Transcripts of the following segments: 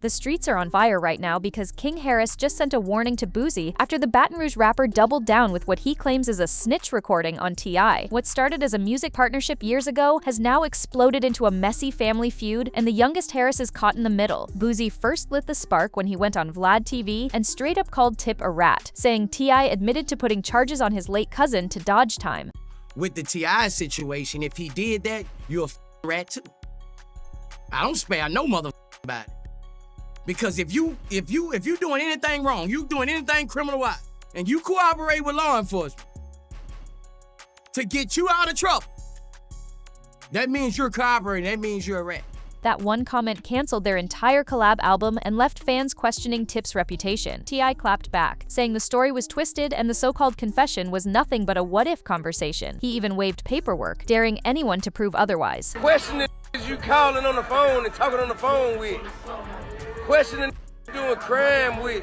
The streets are on fire right now because King Harris just sent a warning to Boosie after the Baton Rouge rapper doubled down with what he claims is a snitch recording on T.I. What started as a music partnership years ago has now exploded into a messy family feud, and the youngest Harris is caught in the middle. Boosie first lit the spark when he went on VladTV and straight up called Tip a rat, saying T.I. admitted to putting charges on his late cousin to dodge time. With the T.I. situation, if he did that, you're a rat too. I don't spare no mother about it. Because if you doing anything wrong, you doing anything criminal-wise, and you cooperate with law enforcement to get you out of trouble, that means you're cooperating, that means you're a rat. That one comment canceled their entire collab album and left fans questioning Tip's reputation. T.I. clapped back, saying the story was twisted and the so-called confession was nothing but a what-if conversation. He even waived paperwork, daring anyone to prove otherwise. Questioning you calling on the phone and talking on the phone with. Questioning doing crime with,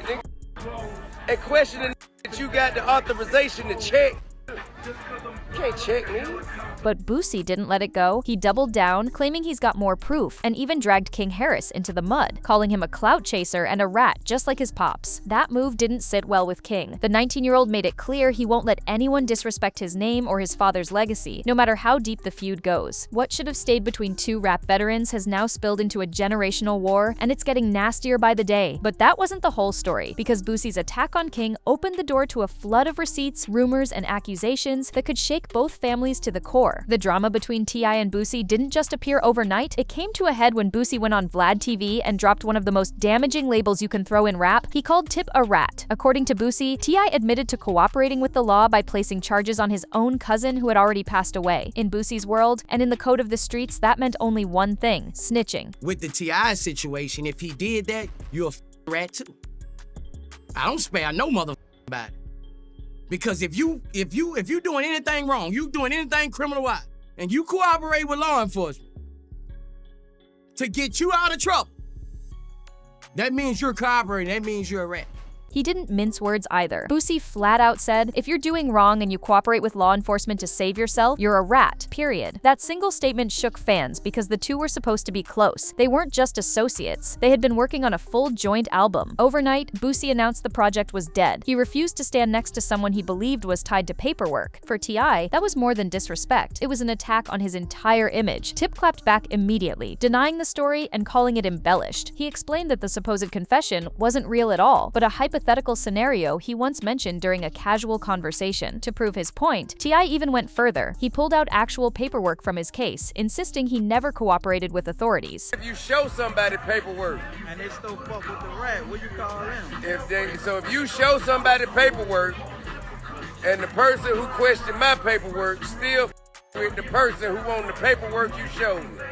and questioning that you got the authorization to check. You can't check me. But Boosie didn't let it go. He doubled down, claiming he's got more proof, and even dragged King Harris into the mud, calling him a clout chaser and a rat just like his pops. That move didn't sit well with King. The 19-year-old made it clear he won't let anyone disrespect his name or his father's legacy, no matter how deep the feud goes. What should have stayed between two rap veterans has now spilled into a generational war, and it's getting nastier by the day. But that wasn't the whole story, because Boosie's attack on King opened the door to a flood of receipts, rumors, and accusations that could shake both families to the core. The drama between T.I. and Boosie didn't just appear overnight. It came to a head when Boosie went on VladTV and dropped one of the most damaging labels you can throw in rap. He called Tip a rat. According to Boosie, T.I. admitted to cooperating with the law by placing charges on his own cousin who had already passed away. In Boosie's world, and in the code of the streets, that meant only one thing: snitching. With the T.I. situation, if he did that, you're a rat too. I don't spare no mother about it. Because if you doing anything wrong, you doing anything criminal-wise, and you cooperate with law enforcement to get you out of trouble, that means you're cooperating, that means you're a rat. He didn't mince words either. Boosie flat out said, if you're doing wrong and you cooperate with law enforcement to save yourself, you're a rat, period. That single statement shook fans because the two were supposed to be close. They weren't just associates. They had been working on a full joint album. Overnight, Boosie announced the project was dead. He refused to stand next to someone he believed was tied to paperwork. For T.I., that was more than disrespect. It was an attack on his entire image. Tip clapped back immediately, denying the story and calling it embellished. He explained that the supposed confession wasn't real at all, but a hypothetical scenario he once mentioned during a casual conversation. To prove his point, T.I. even went further. He pulled out actual paperwork from his case, insisting he never cooperated with authorities. If you show somebody paperwork, and they still fuck with the rat, what you call them? If you show somebody paperwork, and the person who questioned my paperwork still with the person who owned the paperwork you showed me,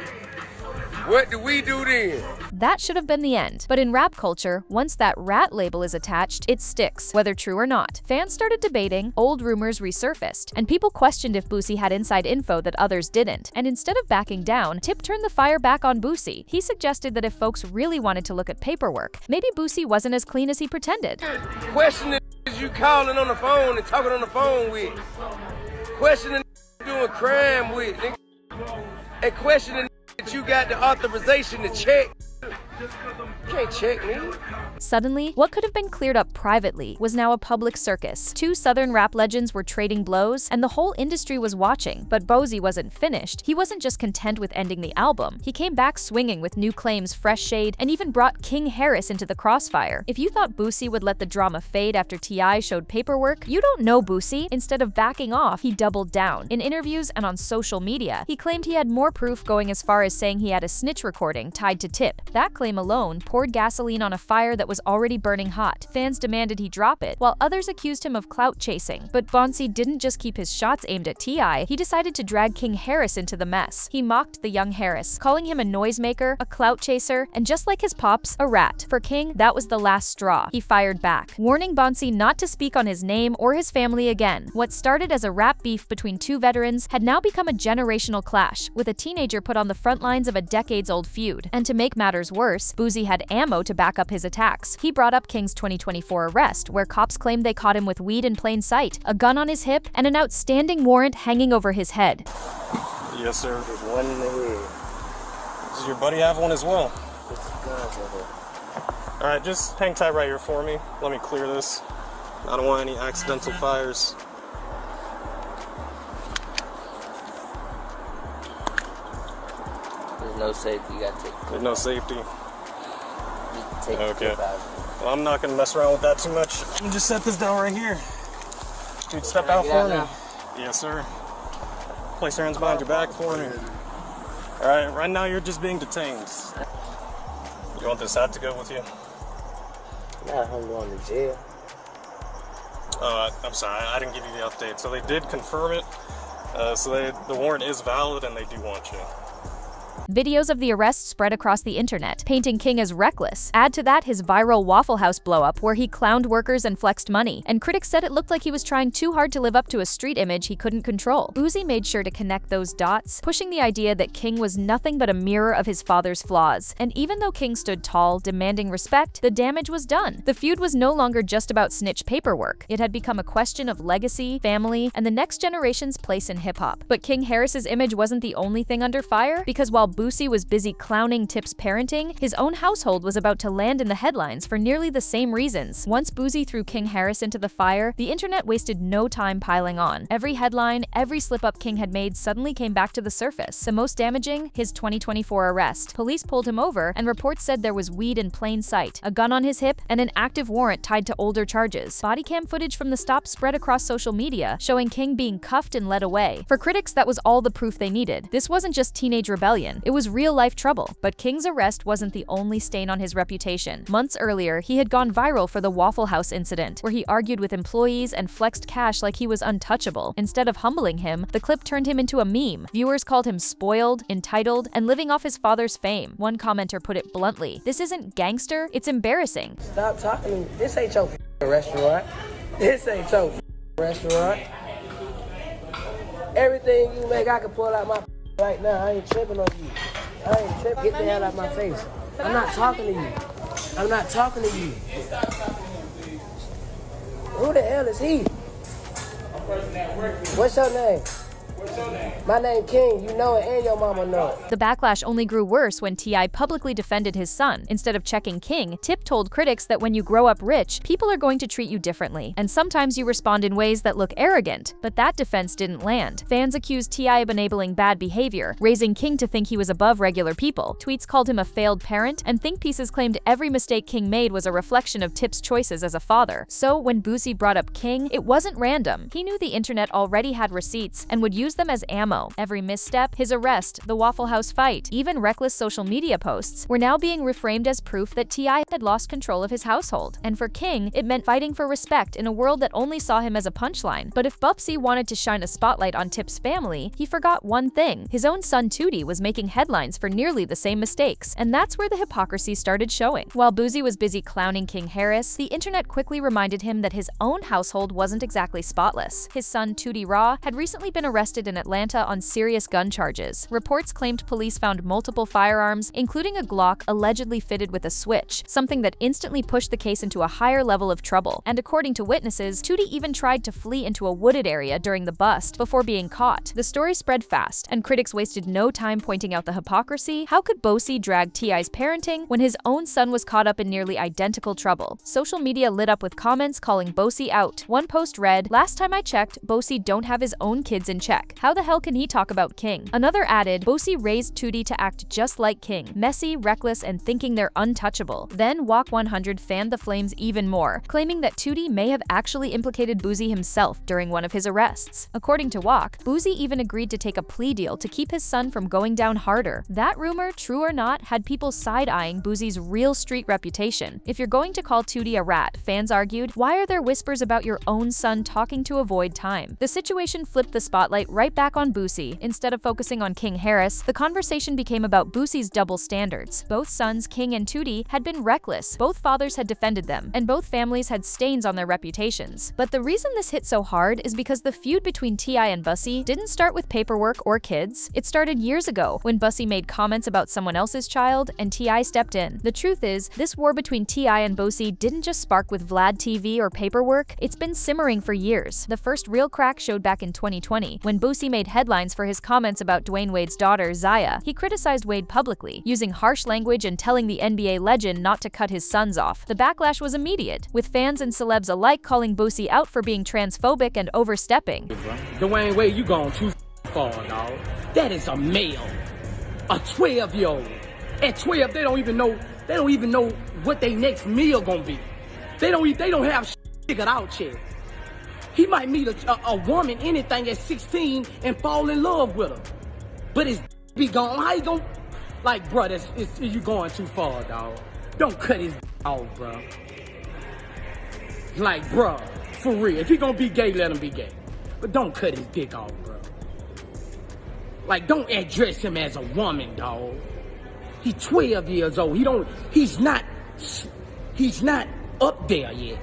what do we do then? That should have been the end. But in rap culture, once that rat label is attached, it sticks, whether true or not. Fans started debating, old rumors resurfaced, and people questioned if Boosie had inside info that others didn't. And instead of backing down, Tip turned the fire back on Boosie. He suggested that if folks really wanted to look at paperwork, maybe Boosie wasn't as clean as he pretended. Questioning you calling on the phone and talking on the phone with. Questioning doing crime with. And questioning that you got the authorization to check. You can't check me. Suddenly, what could have been cleared up privately was now a public circus. Two Southern rap legends were trading blows, and the whole industry was watching. But Boosie wasn't finished. He wasn't just content with ending the album. He came back swinging with new claims, fresh shade, and even brought King Harris into the crossfire. If you thought Boosie would let the drama fade after T.I. showed paperwork, you don't know Boosie. Instead of backing off, he doubled down. In interviews and on social media, he claimed he had more proof, going as far as saying he had a snitch recording tied to Tip. That claim alone poured gasoline on a fire that was already burning hot. Fans demanded he drop it, while others accused him of clout chasing. But Boosie didn't just keep his shots aimed at T.I., he decided to drag King Harris into the mess. He mocked the young Harris, calling him a noisemaker, a clout chaser, and just like his pops, a rat. For King, that was the last straw. He fired back, warning Boosie not to speak on his name or his family again. What started as a rap beef between two veterans had now become a generational clash, with a teenager put on the front lines of a decades-old feud. And to make matters worse, Boosie had ammo to back up his attacks. He brought up King's 2024 arrest, where cops claimed they caught him with weed in plain sight, a gun on his hip, and an outstanding warrant hanging over his head. Yes, sir. There's one in the head. Does your buddy have one as well? It's Alright, just hang tight right here for me. Let me clear this. I don't want any accidental fires. There's no safety, you gotta take the There's no safety. take the Okay. clip out. Well, I'm not gonna mess around with that too much. Let me just set this down right here. Dude, step out Get for out me. now. Yes, sir. Place your hands behind your back for me. Alright, right now you're just being detained. You want this hat to go with you? Not home going to jail. I'm sorry, I didn't give you the update. So they did confirm it. The warrant is valid and they do want you. Videos of the arrest spread across the internet, painting King as reckless. Add to that his viral Waffle House blow-up where he clowned workers and flexed money, and critics said it looked like he was trying too hard to live up to a street image he couldn't control. Boosie made sure to connect those dots, pushing the idea that King was nothing but a mirror of his father's flaws. And even though King stood tall, demanding respect, the damage was done. The feud was no longer just about snitch paperwork. It had become a question of legacy, family, and the next generation's place in hip-hop. But King Harris's image wasn't the only thing under fire, because while Boosie was busy clowning Tip's parenting, his own household was about to land in the headlines for nearly the same reasons. Once Boosie threw King Harris into the fire, the internet wasted no time piling on. Every headline, every slip-up King had made suddenly came back to the surface. The most damaging, his 2024 arrest. Police pulled him over, and reports said there was weed in plain sight, a gun on his hip, and an active warrant tied to older charges. Body cam footage from the stop spread across social media, showing King being cuffed and led away. For critics, that was all the proof they needed. This wasn't just teenage rebellion, it was real-life trouble. But King's arrest wasn't the only stain on his reputation. Months earlier, he had gone viral for the Waffle House incident, where he argued with employees and flexed cash like he was untouchable. Instead of humbling him, the clip turned him into a meme. Viewers called him spoiled, entitled, and living off his father's fame. One commenter put it bluntly, "This isn't gangster, it's embarrassing." Stop talking to me. This ain't your restaurant. This ain't your restaurant. Everything you make, I can pull out my right now. I ain't tripping on you. I ain't tripping. Get the hell out of my face. I'm not talking to you. I'm not talking to you. Who the hell is he? What's your name? My name King, you know it and your mama know it. The backlash only grew worse when T.I. publicly defended his son. Instead of checking King, Tip told critics that when you grow up rich, people are going to treat you differently, and sometimes you respond in ways that look arrogant. But that defense didn't land. Fans accused T.I. of enabling bad behavior, raising King to think he was above regular people. Tweets called him a failed parent, and think pieces claimed every mistake King made was a reflection of Tip's choices as a father. So when Boosie brought up King, it wasn't random. He knew the internet already had receipts and would use them as ammo. Every misstep, his arrest, the Waffle House fight, even reckless social media posts were now being reframed as proof that T.I. had lost control of his household. And for King, it meant fighting for respect in a world that only saw him as a punchline. But if Boosie wanted to shine a spotlight on Tip's family, he forgot one thing. His own son Tootie was making headlines for nearly the same mistakes, and that's where the hypocrisy started showing. While Boosie was busy clowning King Harris, the internet quickly reminded him that his own household wasn't exactly spotless. His son Tootie Raw had recently been arrested in Atlanta on serious gun charges. Reports claimed police found multiple firearms, including a Glock allegedly fitted with a switch, something that instantly pushed the case into a higher level of trouble. And according to witnesses, Tootie even tried to flee into a wooded area during the bust before being caught. The story spread fast, and critics wasted no time pointing out the hypocrisy. How could Boosie drag T.I.'s parenting when his own son was caught up in nearly identical trouble? Social media lit up with comments calling Boosie out. One post read, "Last time I checked, Boosie don't have his own kids in check. How the hell can he talk about King?" Another added, "Boosie raised Tootie to act just like King, messy, reckless, and thinking they're untouchable." Then Walk 100 fanned the flames even more, claiming that Tootie may have actually implicated Boosie himself during one of his arrests. According to Walk, Boosie even agreed to take a plea deal to keep his son from going down harder. That rumor, true or not, had people side-eyeing Boosie's real street reputation. If you're going to call Tootie a rat, fans argued, why are there whispers about your own son talking to avoid time? The situation flipped the spotlight right back on Boosie. Instead of focusing on King Harris, the conversation became about Boosie's double standards. Both sons, King and Tootie, had been reckless, both fathers had defended them, and both families had stains on their reputations. But the reason this hit so hard is because the feud between T.I. and Boosie didn't start with paperwork or kids. It started years ago when Boosie made comments about someone else's child and T.I. stepped in. The truth is, this war between T.I. and Boosie didn't just spark with VladTV or paperwork, it's been simmering for years. The first real crack showed back in 2020 when Boosie Boosie made headlines for his comments about Dwayne Wade's daughter, Zaya, he criticized Wade publicly, using harsh language and telling the NBA legend not to cut his sons off. The backlash was immediate, with fans and celebs alike calling Boosie out for being transphobic and overstepping. Dwayne Wade, you gone too far, dog. That is a male, a 12-year-old. At 12, they don't even know what their next meal gonna be. They don't have figured out yet. He might meet a woman, anything, at 16 and fall in love with her. But his be gone. How you gonna, like, bro, you going too far, dog. Don't cut his off, bro. Like, bro, for real. If he gonna be gay, let him be gay. But don't cut his dick off, bro. Like, don't address him as a woman, dog. He's 12 years old. He's not up there yet.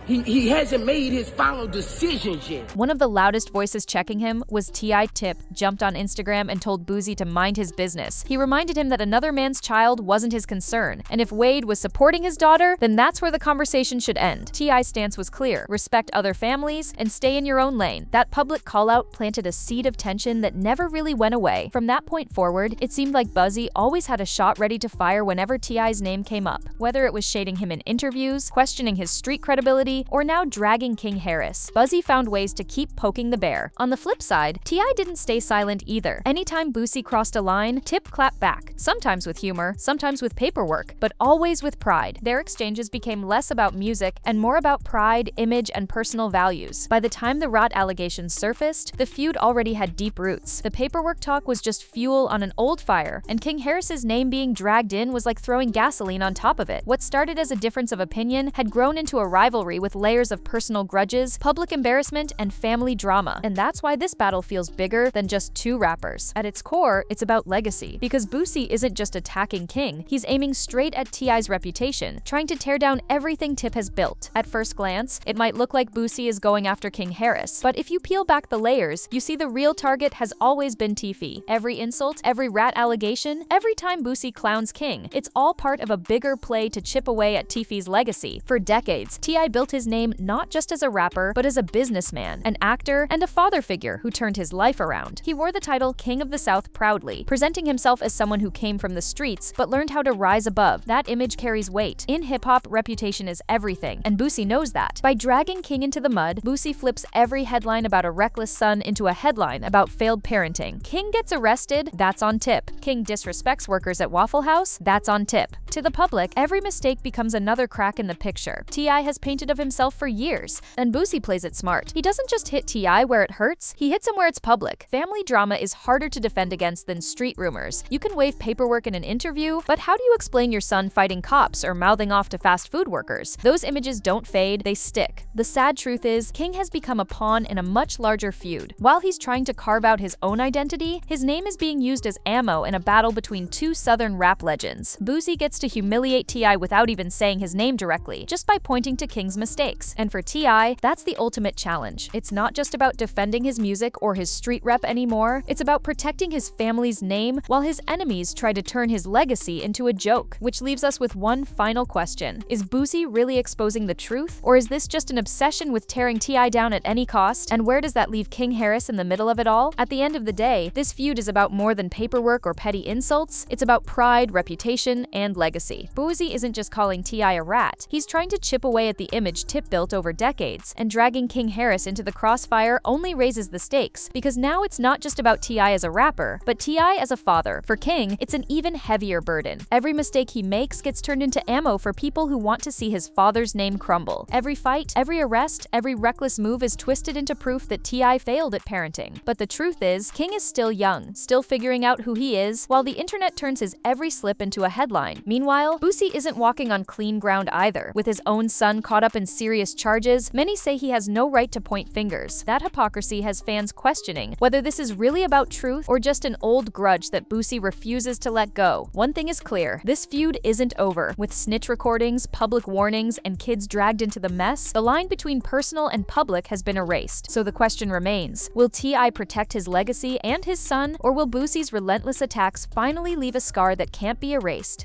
He hasn't made his final decisions yet. One of the loudest voices checking him was T.I. Tip, jumped on Instagram and told Boosie to mind his business. He reminded him that another man's child wasn't his concern, and if Wade was supporting his daughter, then that's where the conversation should end. T.I.'s stance was clear: respect other families and stay in your own lane. That public call-out planted a seed of tension that never really went away. From that point forward, it seemed like Boosie always had a shot ready to fire whenever T.I.'s name came up, whether it was shading him in interviews, questioning his street credibility, or now dragging King Harris. Boosie found ways to keep poking the bear. On the flip side, T.I. didn't stay silent either. Anytime Boosie crossed a line, Tip clapped back, sometimes with humor, sometimes with paperwork, but always with pride. Their exchanges became less about music and more about pride, image, and personal values. By the time the rot allegations surfaced, the feud already had deep roots. The paperwork talk was just fuel on an old fire, and King Harris's name being dragged in was like throwing gasoline on top of it. What started as a difference of opinion had grown into a rivalry with layers of personal grudges, public embarrassment, and family drama. And that's why this battle feels bigger than just two rappers. At its core, it's about legacy. Because Boosie isn't just attacking King, he's aiming straight at T.I.'s reputation, trying to tear down everything Tip has built. At first glance, it might look like Boosie is going after King Harris, but if you peel back the layers, you see the real target has always been Tiffy. Every insult, every rat allegation, every time Boosie clowns King, it's all part of a bigger play to chip away at Tiffy's legacy. For decades, T.I. built his name not just as a rapper, but as a businessman, an actor, and a father figure who turned his life around. He wore the title King of the South proudly, presenting himself as someone who came from the streets but learned how to rise above. That image carries weight. In hip-hop, reputation is everything, and Boosie knows that. By dragging King into the mud, Boosie flips every headline about a reckless son into a headline about failed parenting. King gets arrested, that's on Tip. King disrespects workers at Waffle House, that's on Tip. To the public, every mistake becomes another crack in the picture. T.I. has painted of himself for years, and Boosie plays it smart. He doesn't just hit T.I. where it hurts, he hits him where it's public. Family drama is harder to defend against than street rumors. You can wave paperwork in an interview, but how do you explain your son fighting cops or mouthing off to fast food workers? Those images don't fade, they stick. The sad truth is, King has become a pawn in a much larger feud. While he's trying to carve out his own identity, his name is being used as ammo in a battle between two southern rap legends. Boosie gets to humiliate T.I. without even saying his name directly, just by pointing to King's mistakes. And for T.I., that's the ultimate challenge. It's not just about defending his music or his street rep anymore, it's about protecting his family's name while his enemies try to turn his legacy into a joke. Which leaves us with one final question. Is Boosie really exposing the truth? Or is this just an obsession with tearing T.I. down at any cost? And where does that leave King Harris in the middle of it all? At the end of the day, this feud is about more than paperwork or petty insults. It's about pride, reputation, and legacy. Boosie isn't just calling T.I. a rat. He's trying to chip away at the image Tip built over decades, and dragging King Harris into the crossfire only raises the stakes, because now it's not just about T.I. as a rapper, but T.I. as a father. For King, it's an even heavier burden. Every mistake he makes gets turned into ammo for people who want to see his father's name crumble. Every fight, every arrest, every reckless move is twisted into proof that T.I. failed at parenting. But the truth is, King is still young, still figuring out who he is, while the internet turns his every slip into a headline. Meanwhile, Boosie isn't walking on clean ground either. With his own son caught up in serious charges, many say he has no right to point fingers. That hypocrisy has fans questioning whether this is really about truth or just an old grudge that Boosie refuses to let go. One thing is clear, this feud isn't over. With snitch recordings, public warnings, and kids dragged into the mess, the line between personal and public has been erased. So the question remains, will T.I. protect his legacy and his son, or will Boosie's relentless attacks finally leave a scar that can't be erased?